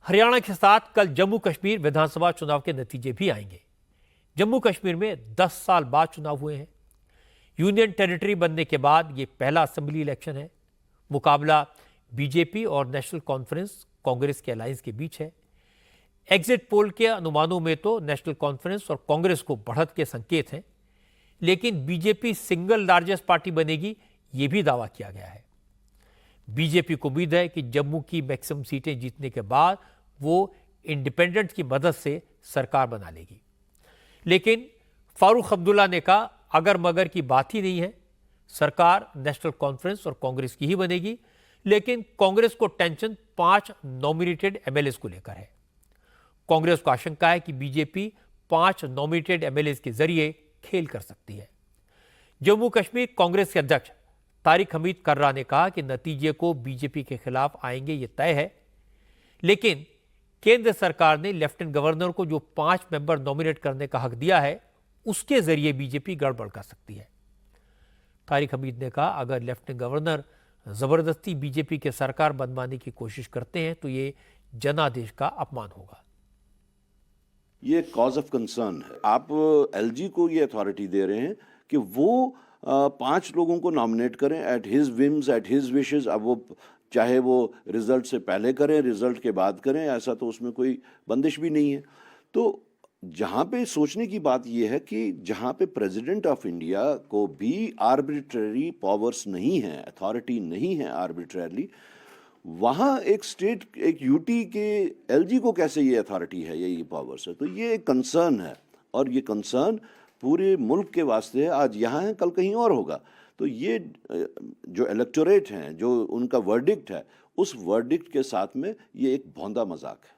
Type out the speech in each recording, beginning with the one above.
हरियाणा के साथ कल जम्मू कश्मीर विधानसभा चुनाव के नतीजे भी आएंगे। जम्मू कश्मीर में 10 साल बाद चुनाव हुए हैं। यूनियन टेरिटरी बनने के बाद यह पहला असेंबली इलेक्शन है। मुकाबला बीजेपी और नेशनल कॉन्फ्रेंस कांग्रेस के अलायंस के बीच है। एग्जिट पोल के अनुमानों में तो नेशनल कॉन्फ्रेंस और कांग्रेस को बढ़त के संकेत हैं, लेकिन बीजेपी सिंगल लार्जेस्ट पार्टी बनेगी, यह भी दावा किया गया है। बीजेपी को उम्मीद है कि जम्मू की मैक्सिमम सीटें जीतने के बाद वो इंडिपेंडेंट की मदद से सरकार बना लेगी। लेकिन फारूक अब्दुल्ला ने कहा, अगर मगर की बात ही नहीं है, सरकार नेशनल कॉन्फ्रेंस और कांग्रेस की ही बनेगी। लेकिन कांग्रेस को टेंशन 5 नॉमिनेटेड एमएलएस को लेकर है। कांग्रेस को आशंका है कि बीजेपी 5 नॉमिनेटेड एमएलएस के जरिए खेल कर सकती है। जम्मू कश्मीर कांग्रेस के अध्यक्ष तारिक हमीद कर्रा ने कहा कि नतीजे को बीजेपी के खिलाफ आएंगे, यह तय है। लेकिन केंद्र सरकार ने लेफ्टिनेंट गवर्नर को जो 5 मेंबर नॉमिनेट करने का हक दिया है, उसके जरिए बीजेपी गड़बड़ कर सकती है। तारिक हमीद ने कहा, अगर लेफ्टिनेंट गवर्नर जबरदस्ती बीजेपी के सरकार बनवाने की कोशिश करते हैं तो ये जनादेश का अपमान होगा। ये कॉज ऑफ कंसर्न है। आप एलजी को ये अथॉरिटी दे रहे हैं कि वो 5 लोगों को नॉमिनेट करें at his whims, at his wishes. अब वो चाहे वो रिजल्ट से पहले करें, रिजल्ट के बाद करें, ऐसा तो उसमें कोई बंदिश भी नहीं है। तो जहाँ पे सोचने की बात यह है कि जहाँ पे प्रेसिडेंट ऑफ इंडिया को भी आर्बिट्ररी पावर्स नहीं है, अथॉरिटी नहीं है आर्बिट्ररली, वहाँ एक स्टेट, एक यूटी के एलजी को कैसे ये अथॉरिटी है, ये पावर्स है। तो ये एक कंसर्न है और ये कंसर्न पूरे मुल्क के वास्ते है। आज यहाँ है, कल कहीं और होगा। तो ये जो इलेक्टोरेट हैं, जो उनका वर्डिक्ट है, उस वर्डिक्ट के साथ में ये एक भौंदा मजाक है।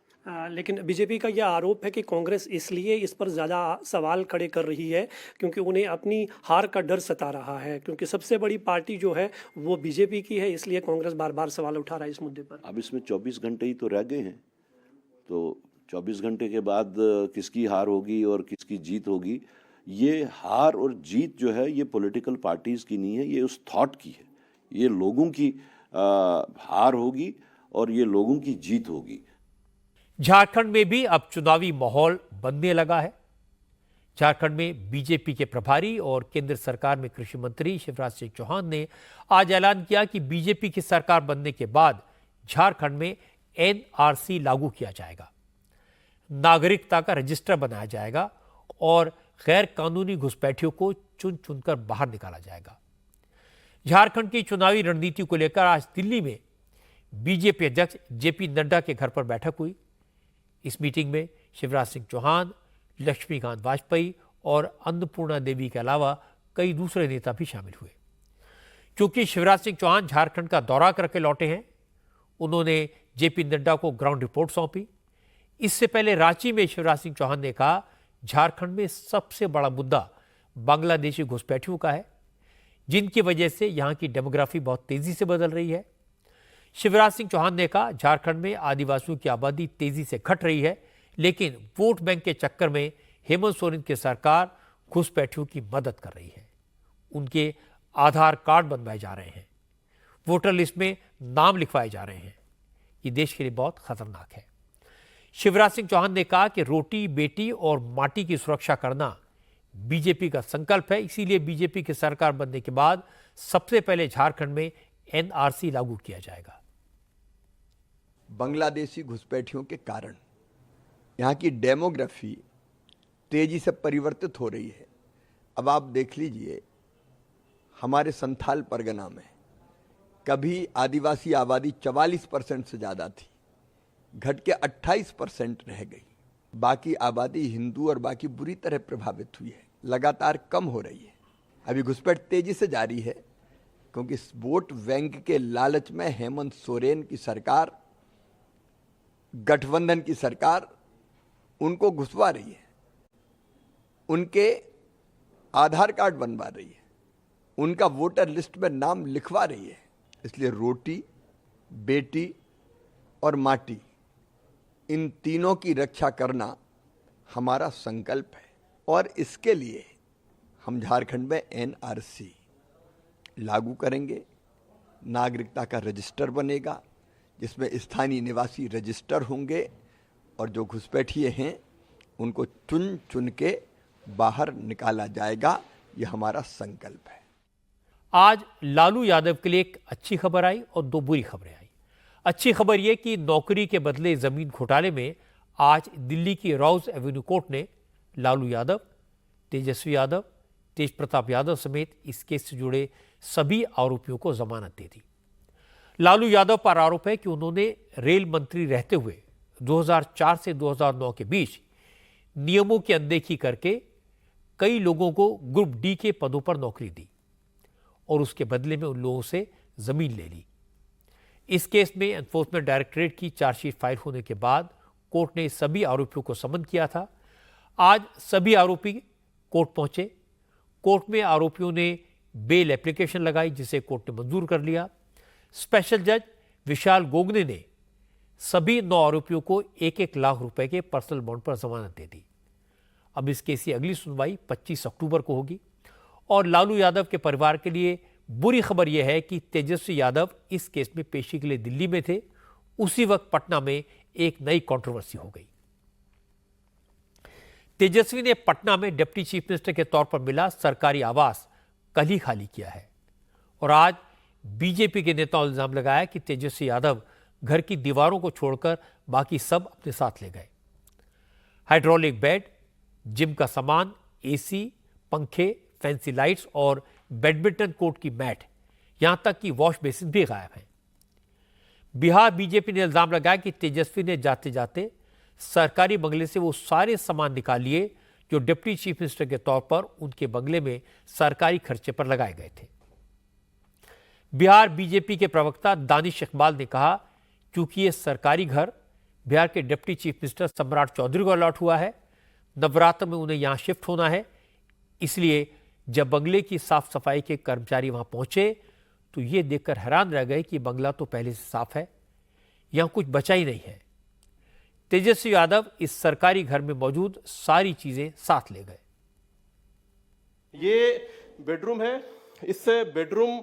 लेकिन बीजेपी का यह आरोप है कि कांग्रेस इसलिए इस पर ज़्यादा सवाल खड़े कर रही है क्योंकि उन्हें अपनी हार का डर सता रहा है, क्योंकि सबसे बड़ी पार्टी जो है वो बीजेपी की है, इसलिए कांग्रेस बार बार सवाल उठा रहा है इस मुद्दे पर। अब इसमें 24 घंटे ही तो रह गए हैं, तो 24 घंटे के बाद किसकी हार होगी और किसकी जीत होगी, ये हार और जीत जो है ये पॉलिटिकल पार्टीज़ की नहीं है, ये उस थॉट की है। ये लोगों की हार होगी और ये लोगों की जीत होगी। झारखंड में भी अब चुनावी माहौल बनने लगा है। झारखंड में बीजेपी के प्रभारी और केंद्र सरकार में कृषि मंत्री शिवराज सिंह चौहान ने आज ऐलान किया कि बीजेपी की सरकार बनने के बाद झारखंड में एनआरसी लागू किया जाएगा, नागरिकता का रजिस्टर बनाया जाएगा और गैर कानूनी घुसपैठियों को चुन चुनकर बाहर निकाला जाएगा। झारखंड की चुनावी रणनीति को लेकर आज दिल्ली में बीजेपी अध्यक्ष जेपी नड्डा के घर पर बैठक हुई। इस मीटिंग में शिवराज सिंह चौहान, लक्ष्मीकांत वाजपेयी और अन्नपूर्णा देवी के अलावा कई दूसरे नेता भी शामिल हुए। क्योंकि शिवराज सिंह चौहान झारखंड का दौरा करके लौटे हैं, उन्होंने जेपी नड्डा को ग्राउंड रिपोर्ट सौंपी। इससे पहले रांची में शिवराज सिंह चौहान ने कहा, झारखंड में सबसे बड़ा मुद्दा बांग्लादेशी घुसपैठियों का है, जिनकी वजह से यहां की डेमोग्राफी बहुत तेजी से बदल रही है। शिवराज सिंह चौहान ने कहा, झारखंड में आदिवासियों की आबादी तेजी से घट रही है, लेकिन वोट बैंक के चक्कर में हेमंत सोरेन की सरकार घुसपैठियों की मदद कर रही है। उनके आधार कार्ड बनवाए जा रहे हैं, वोटर लिस्ट में नाम लिखवाए जा रहे हैं। ये देश के लिए बहुत खतरनाक है। शिवराज सिंह चौहान ने कहा कि रोटी, बेटी और माटी की सुरक्षा करना बीजेपी का संकल्प है, इसीलिए बीजेपी की सरकार बनने के बाद सबसे पहले झारखंड में एनआरसी लागू किया जाएगा। बांग्लादेशी घुसपैठियों के कारण यहाँ की डेमोग्राफी तेजी से परिवर्तित हो रही है। अब आप देख लीजिए, हमारे संथाल परगना में कभी आदिवासी आबादी 44% से ज़्यादा थी, घट के 28% रह गई। बाकी आबादी हिंदू और बाकी बुरी तरह प्रभावित हुई है, लगातार कम हो रही है। अभी घुसपैठ तेजी से जारी है क्योंकि वोट बैंक के लालच में हेमंत सोरेन की सरकार, गठबंधन की सरकार उनको घुसवा रही है, उनके आधार कार्ड बनवा रही है, उनका वोटर लिस्ट में नाम लिखवा रही है। इसलिए रोटी, बेटी और माटी, इन तीनों की रक्षा करना हमारा संकल्प है और इसके लिए हम झारखंड में एनआरसी लागू करेंगे, नागरिकता का रजिस्टर बनेगा, जिसमें स्थानीय निवासी रजिस्टर होंगे और जो घुसपैठिए हैं उनको चुन चुन के बाहर निकाला जाएगा। यह हमारा संकल्प है। आज लालू यादव के लिए एक अच्छी खबर आई और दो बुरी खबरें आई। अच्छी खबर यह कि नौकरी के बदले जमीन घोटाले में आज दिल्ली की राउज एवेन्यू कोर्ट ने लालू यादव, तेजस्वी यादव, तेज प्रताप यादव समेत इस केस से जुड़े सभी आरोपियों को जमानत दे दी। लालू यादव पर आरोप है कि उन्होंने रेल मंत्री रहते हुए 2004 से 2009 के बीच नियमों की अनदेखी करके कई लोगों को ग्रुप डी के पदों पर नौकरी दी और उसके बदले में उन लोगों से जमीन ले ली। इस केस में एनफोर्समेंट डायरेक्टरेट की चार्जशीट फाइल होने के बाद कोर्ट ने सभी आरोपियों को समन किया था। आज सभी आरोपी कोर्ट पहुंचे। कोर्ट में आरोपियों ने बेल एप्लीकेशन लगाई जिसे कोर्ट ने मंजूर कर लिया। स्पेशल जज विशाल गोगने ने सभी 9 आरोपियों को 1-1 लाख रुपए के पर्सनल बॉन्ड पर जमानत दे दी। अब इस केस की अगली सुनवाई 25 अक्टूबर को होगी। और लालू यादव के परिवार के लिए बुरी खबर यह है कि तेजस्वी यादव इस केस में पेशी के लिए दिल्ली में थे। उसी वक्त पटना में एक नई कंट्रोवर्सी हो गई। तेजस्वी ने पटना में डिप्टी चीफ मिनिस्टर के तौर पर मिला सरकारी आवास कल ही खाली किया है और आज बीजेपी के नेताओं ने इल्जाम लगाया कि तेजस्वी यादव घर की दीवारों को छोड़कर बाकी सब अपने साथ ले गए। हाइड्रोलिक बेड, जिम का सामान, एसी, पंखे, फैंसी लाइट्स और बैडमिंटन कोर्ट की मैट, यहां तक कि वॉश बेसिन भी गायब है। बिहार बीजेपी ने इल्जाम लगाया कि तेजस्वी ने जाते जाते सरकारी बंगले से वो सारे सामान निकाल लिए जो डिप्टी चीफ मिनिस्टर के तौर पर उनके बंगले में सरकारी खर्चे पर लगाए गए थे। बिहार बीजेपी के प्रवक्ता दानिश इकबाल ने कहा, क्योंकि ये सरकारी घर बिहार के डिप्टी चीफ मिनिस्टर सम्राट चौधरी को अलॉट हुआ है, नवरात्र में उन्हें यहां शिफ्ट होना है, इसलिए जब बंगले की साफ सफाई के कर्मचारी वहां पहुंचे तो ये देखकर हैरान रह गए कि बंगला तो पहले से साफ है, यहां कुछ बचा ही नहीं है। तेजस्वी यादव इस सरकारी घर में मौजूद सारी चीजें साथ ले गए। ये बेडरूम है। इस बेडरूम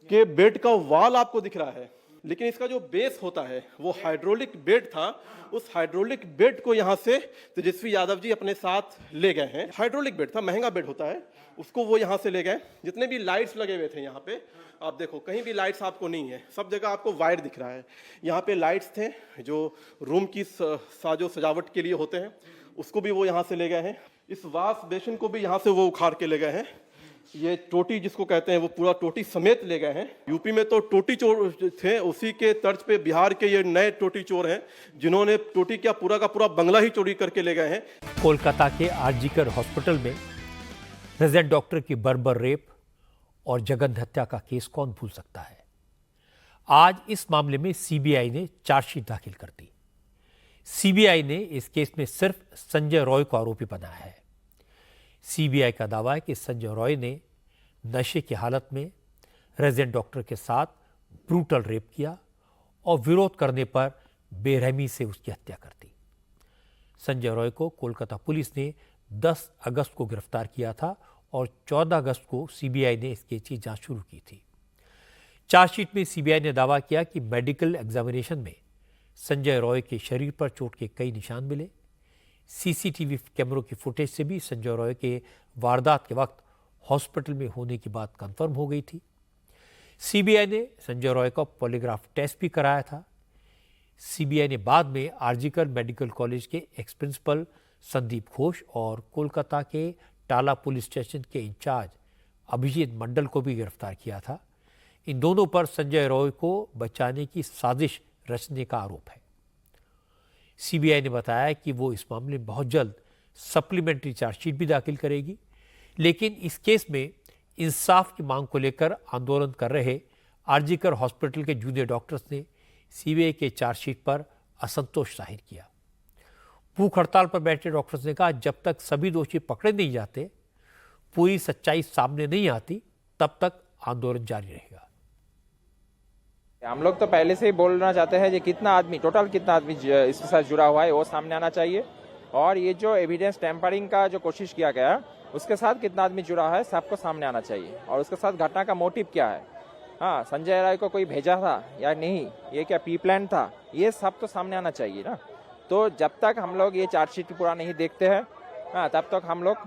के बेड का वॉल आपको दिख रहा है, लेकिन इसका जो बेस होता है वो हाइड्रोलिक बेड था। उस हाइड्रोलिक बेड को यहां से तेजस्वी यादव जी अपने साथ ले गए हैं। हाइड्रोलिक बेड था, महंगा बेड होता है, उसको वो यहां से ले गए। जितने भी लाइट्स लगे हुए थे यहाँ पे, आप देखो कहीं भी लाइट्स आपको नहीं है, सब जगह आपको वायर दिख रहा है। यहाँ पे लाइट्स थे जो रूम की साजो सजावट के लिए होते हैं, उसको भी वो यहाँ से ले गए हैं। इस वाश बेसिन को भी यहाँ से वो उखाड़ के ले गए हैं। ये टोटी जिसको कहते हैं वो पूरा टोटी समेत ले गए हैं। यूपी में तो टोटी चोर थे, उसी के तर्ज पे बिहार के ये नए टोटी चोर हैं जिन्होंने टोटी क्या पूरा का पूरा बंगला ही चोरी करके ले गए हैं। कोलकाता के आरजीकर हॉस्पिटल में रेजिडेंट डॉक्टर की बर्बर रेप और जघन्य हत्या का केस कौन भूल सकता है। आज इस मामले में सीबीआई ने चार्जशीट दाखिल कर दी। सीबीआई ने इस केस में सिर्फ संजय रॉय को आरोपी बनाया है। सीबीआई का दावा है कि संजय रॉय ने नशे की हालत में रेजिडेंट डॉक्टर के साथ ब्रूटल रेप किया और विरोध करने पर बेरहमी से उसकी हत्या कर दी। संजय रॉय को कोलकाता पुलिस ने 10 अगस्त को गिरफ्तार किया था और 14 अगस्त को सीबीआई ने इस केस की जांच शुरू की थी। चार्जशीट में सीबीआई ने दावा किया कि मेडिकल एग्जामिनेशन में संजय रॉय के शरीर पर चोट के कई निशान मिले। सीसीटीवी कैमरों की फुटेज से भी संजय रॉय के वारदात के वक्त हॉस्पिटल में होने की बात कंफर्म हो गई थी। सीबीआई ने संजय रॉय का पॉलीग्राफ टेस्ट भी कराया था। सीबीआई ने बाद में आरजीकर मेडिकल कॉलेज के एक्स प्रिंसिपल संदीप घोष और कोलकाता के टाला पुलिस स्टेशन के इंचार्ज अभिजीत मंडल को भी गिरफ्तार किया था। इन दोनों पर संजय रॉय को बचाने की साजिश रचने का आरोप है। सीबीआई ने बताया कि वो इस मामले में बहुत जल्द सप्लीमेंट्री चार्जशीट भी दाखिल करेगी, लेकिन इस केस में इंसाफ की मांग को लेकर आंदोलन कर रहे आरजीकर हॉस्पिटल के जूनियर डॉक्टर्स ने सीबीआई के चार्जशीट पर असंतोष जाहिर किया। भूख हड़ताल पर बैठे डॉक्टर्स ने कहा, जब तक सभी दोषी पकड़े नहीं जाते, पूरी सच्चाई सामने नहीं आती, तब तक आंदोलन जारी रहेगा। हम लोग तो पहले से ही बोलना चाहते हैं कि कितना आदमी इसके साथ जुड़ा हुआ है वो सामने आना चाहिए, और ये जो एविडेंस टेम्परिंग का जो कोशिश किया गया उसके साथ कितना आदमी जुड़ा है सबको सामने आना चाहिए, और उसके साथ घटना का मोटिव क्या है हाँ संजय राय को कोई भेजा था या नहीं, ये क्या प्री प्लान था, ये सब तो सामने आना चाहिए ना। तो जब तक हम लोग ये चार्जशीट पूरा नहीं देखते हैं, हाँ, तब तक हम लोग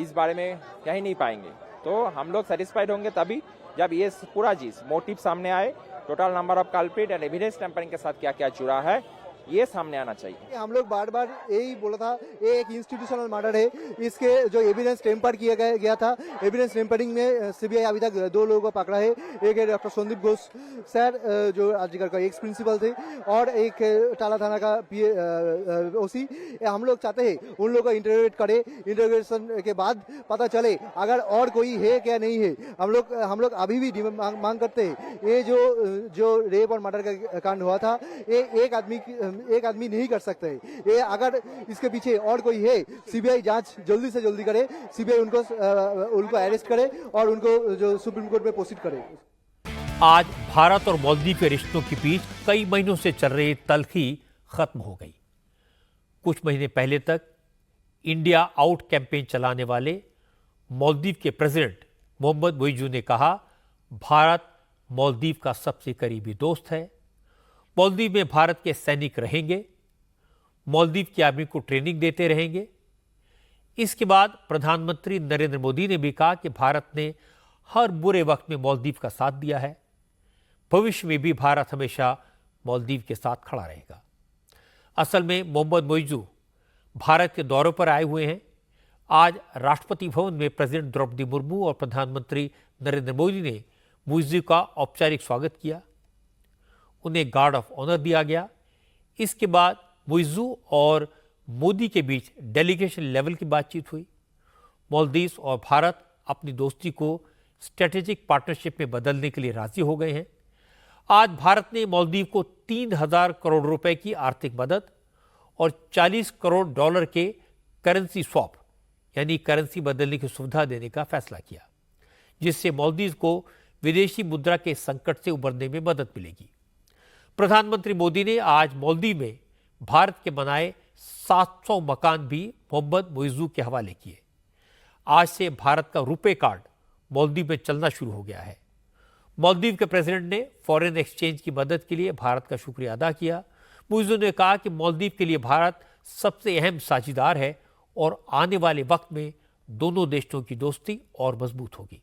इस बारे में कह ही नहीं पाएंगे। तो हम लोग सेटिस्फाइड होंगे तभी जब ये पूरा चीज मोटिव सामने आए, total number of culprit and evidence tampering के साथ क्या क्या जुड़ा है, ये सामने आना चाहिए। हम लोग बार बार यही बोला था, ये एक इंस्टीट्यूशनल मर्डर है। इसके जो एविडेंस टेम्पर किया गया था, एविडेंस टेम्परिंग में सीबीआई अभी तक 2 लोगों को पकड़ा है। एक है डॉक्टर संदीप घोष सर, जो आजकल का एक्स प्रिंसिपल थे, और एक टाला थाना का ओसी। हम लोग चाहते हैं उन लोगों को इंटरोगेट करे, इंटरोगेशन के बाद पता चले अगर और कोई है क्या नहीं है। हम लोग अभी भी मांग करते हैं, ये जो रेप और मर्डर का कांड हुआ था, ये एक आदमी नहीं कर सकता है। ये अगर इसके पीछे और कोई है, सीबीआई जांच जल्दी से जल्दी करे, सीबीआई उनको अरेस्ट करे और उनको जो सुप्रीम कोर्ट में प्रोसीड करे। आज भारत और मालदीव के रिश्तों के बीच कई महीनों से चल रही तल्खी खत्म हो गई। कुछ महीने पहले तक इंडिया आउट कैंपेन चलाने वाले मालदीव के प्रेसिडेंट मोहम्मद मुइज़्ज़ू ने कहा, भारत मालदीव का सबसे करीबी दोस्त है। मालदीव में भारत के सैनिक रहेंगे, मालदीव की आर्मी को ट्रेनिंग देते रहेंगे। इसके बाद प्रधानमंत्री नरेंद्र मोदी ने भी कहा कि भारत ने हर बुरे वक्त में मालदीव का साथ दिया है, भविष्य में भी भारत हमेशा मालदीव के साथ खड़ा रहेगा। असल में मोहम्मद मुइज़्ज़ू भारत के दौरे पर आए हुए हैं। आज राष्ट्रपति भवन में प्रेसिडेंट द्रौपदी मुर्मू और प्रधानमंत्री नरेंद्र मोदी ने मुइज़्ज़ू का औपचारिक स्वागत किया, उन्हें गार्ड ऑफ ऑनर दिया गया। इसके बाद मुइज़्ज़ू और मोदी के बीच डेलीगेशन लेवल की बातचीत हुई। मालदीव और भारत अपनी दोस्ती को स्ट्रेटेजिक पार्टनरशिप में बदलने के लिए राजी हो गए हैं। आज भारत ने मालदीव को 3000 करोड़ रुपए की आर्थिक मदद और $40 करोड़ के करेंसी स्वैप यानी करेंसी बदलने की सुविधा देने का फैसला किया, जिससे मालदीव को विदेशी मुद्रा के संकट से उबरने में मदद मिलेगी। प्रधानमंत्री मोदी ने आज मालदीव में भारत के बनाए 700 मकान भी मोहम्मद मुइज़्ज़ू के हवाले किए। आज से भारत का रुपे कार्ड मालदीव में चलना शुरू हो गया है। मालदीव के प्रेसिडेंट ने फॉरेन एक्सचेंज की मदद के लिए भारत का शुक्रिया अदा किया। मुइज़्ज़ू ने कहा कि मालदीव के लिए भारत सबसे अहम साझेदार है और आने वाले वक्त में दोनों देशों की दोस्ती और मजबूत होगी।